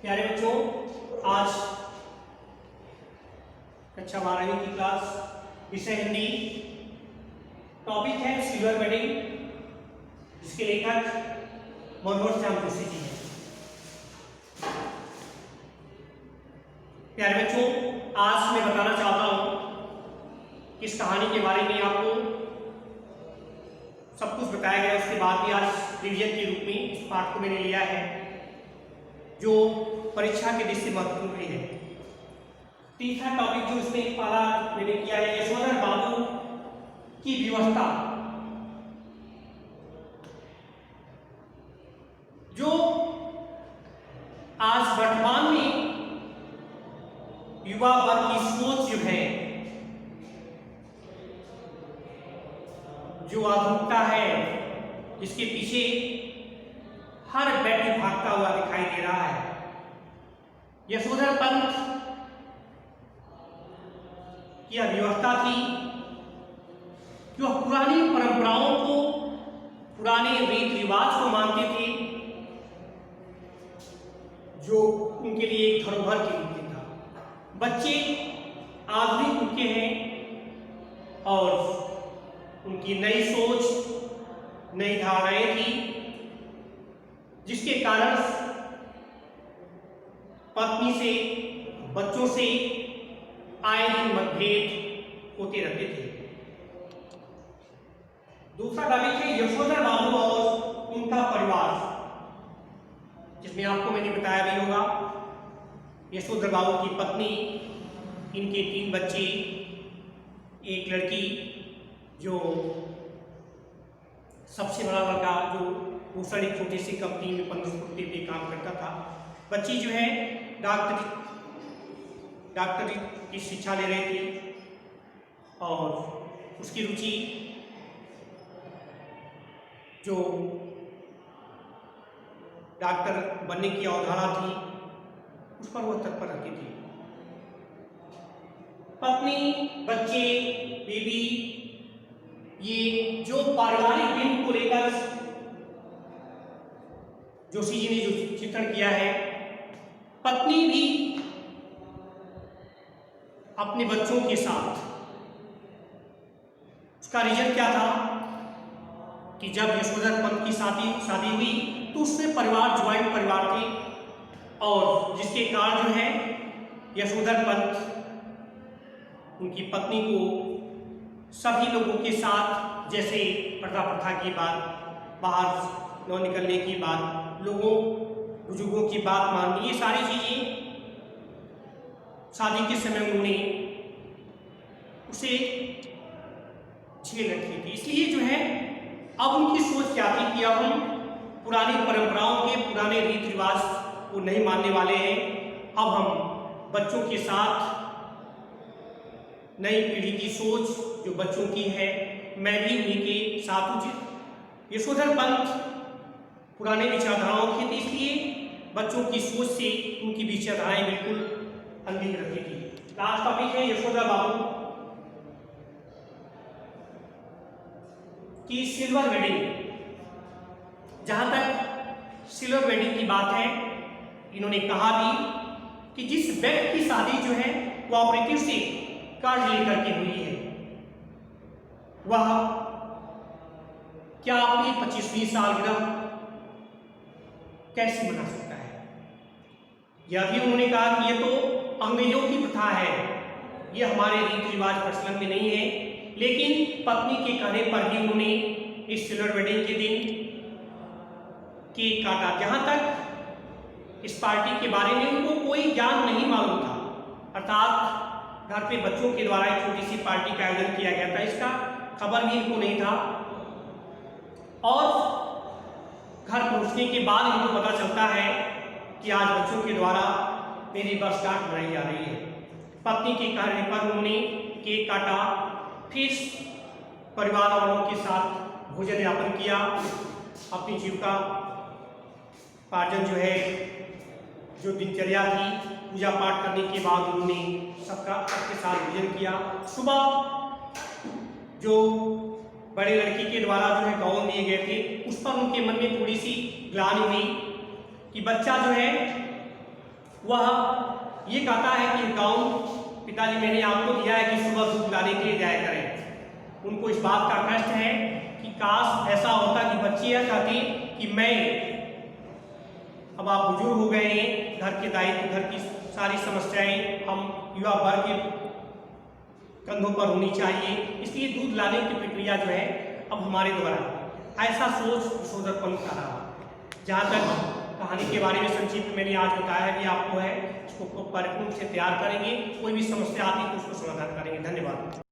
प्यारे बच्चों, आज कक्षा 12वीं की क्लास, विषय हिंदी, टॉपिक है सिल्वर वेडिंग, जिसके लेखक मनोहर श्याम जोशी जी हैं। प्यारे बच्चों, आज मैं बताना चाहता हूं कि इस कहानी के बारे में आपको सब कुछ बताया गया। उसके बाद भी आज रिवीजन के रूप में इस पाठ को मैंने लिया है, जो परीक्षा के दृष्टि से महत्वपूर्ण भी है। तीसरा टॉपिक जो इसमें पहला मैंने किया है, यशोधर बाबू की व्यवस्था। जो आज वर्तमान में युवा वर्ग की सोच जो है, जो आधुनिकता है, जिसके पीछे हर व्यक्ति भागता हुआ दिखाई दे रहा है। यशोधर पंत की यह व्यवस्था थी कि वह पुरानी परंपराओं को, पुराने रीति रिवाज को मानते थे, जो उनके लिए एक धरोहर के रूप में था। बच्चे आधुनिक उनके हैं और उनकी नई सोच, नई धारणाएं थी, जिसके कारण पत्नी से, बच्चों से आए दिन मतभेद होते रहते थे। दूसरा टॉपिक है यशोधर बाबू और उनका परिवार, जिसमें आपको मैंने बताया भी होगा। यशोधर बाबू की पत्नी, इनके 3 बच्चे, एक लड़की जो सबसे बड़ा लड़का जो दूसरा एक छोटी सी कंपनी में 15 फुट पे काम करता था। बच्ची जो है डॉक्टरी की शिक्षा ले रही थी और उसकी रुचि जो डॉक्टर बनने की अवधारणा थी, उस पर वह तत्पर रहती थी। पत्नी, बच्चे, बीवी, ये जो पारिवारिक बिंब को लेकर जोशी जी ने जो चित्रण किया है, पत्नी भी अपने बच्चों के साथ, उसका रीजन क्या था कि जब यशोधर पंत की शादी हुई तो उसमें परिवार, ज्वाइंट परिवार थे, और जिसके कारण जो है यशोधर पंत उनकी पत्नी को सभी लोगों के साथ, जैसे पर्दा प्रथा की बात, बाहर न निकलने की बात, लोगों बुजुर्गों की बात माननी, ये सारी चीजें शादी के समय उन्होंने उसे झेल रखी थी। इसलिए जो है अब उनकी सोच क्या थी कि अब हम पुरानी परंपराओं के, पुराने रीति रिवाज को नहीं मानने वाले हैं। अब हम बच्चों के साथ, नई पीढ़ी की सोच जो बच्चों की है, मैं भी उन्हीं के साथ हूँ। यशोधर पंत पुराने विचारधाराओं की थी, इसलिए बच्चों की सोच से उनकी विचारधाराएं बिल्कुल अलग रखी थी। लास्ट टॉपिक है यशोधर बाबू की सिल्वर वेडिंग। जहां तक सिल्वर वेडिंग की बात है, इन्होंने कहा भी कि जिस व्यक्ति की शादी जो है कोऑपरेटिव से कर्ज लेकर के हुई है, वह क्या अपनी 25वीं सालगिरह कैसे मना सकता है। यह भी उन्होंने कहा कि यह तो अंग्रेजों की प्रथा है, यह हमारे रीति रिवाज प्रचलन में नहीं है। लेकिन पत्नी के कहने पर भी उन्होंने इस सिल्वर वेडिंग के दिन केक काटा। जहां तक इस पार्टी के बारे में उनको कोई ज्ञान नहीं मालूम था, अर्थात घर पे बच्चों के द्वारा एक छोटी सी पार्टी का आयोजन किया गया था, इसका खबर भी इनको नहीं था। और घर पहुंचने के बाद इनको पता चलता है कि आज बच्चों के द्वारा मेरी वर्षगांठ मनाई जा रही है। पत्नी के कहने पर उन्होंने केक काटा, फिर परिवार वालों के साथ भोजन यापन किया। अपनी जीविका पार्जन जो है, जो दिनचर्या थी, पूजा पाठ करने के बाद उन्होंने सबके साथ भोजन किया। सुबह जो बड़े लड़की के द्वारा जो है गाउन दिए गए थे, उस पर उनके मन में थोड़ी सी ग्लानि हुई कि बच्चा जो है वह ये कहता है कि गाँव पिताजी मैंने आपको दिया है कि सुबह दूध लाने के लिए जाया करें। उनको इस बात का कष्ट है कि काश ऐसा होता कि बच्चे यह कहते कि मैं, अब आप बुजुर्ग हो गए हैं, घर के दायित्व, घर की सारी समस्याएं हम युवा वर्ग के कंधों पर होनी चाहिए, इसलिए दूध लाने की प्रक्रिया जो है अब हमारे द्वारा, ऐसा सोच सोदरपन का रहा। जहाँ तक कहानी के बारे में संक्षिप्त मैंने आज बताया भी आपको है, इसको परिपूर्ण से तैयार करेंगे, कोई भी समस्या आती है तो उसको समाधान करेंगे। धन्यवाद।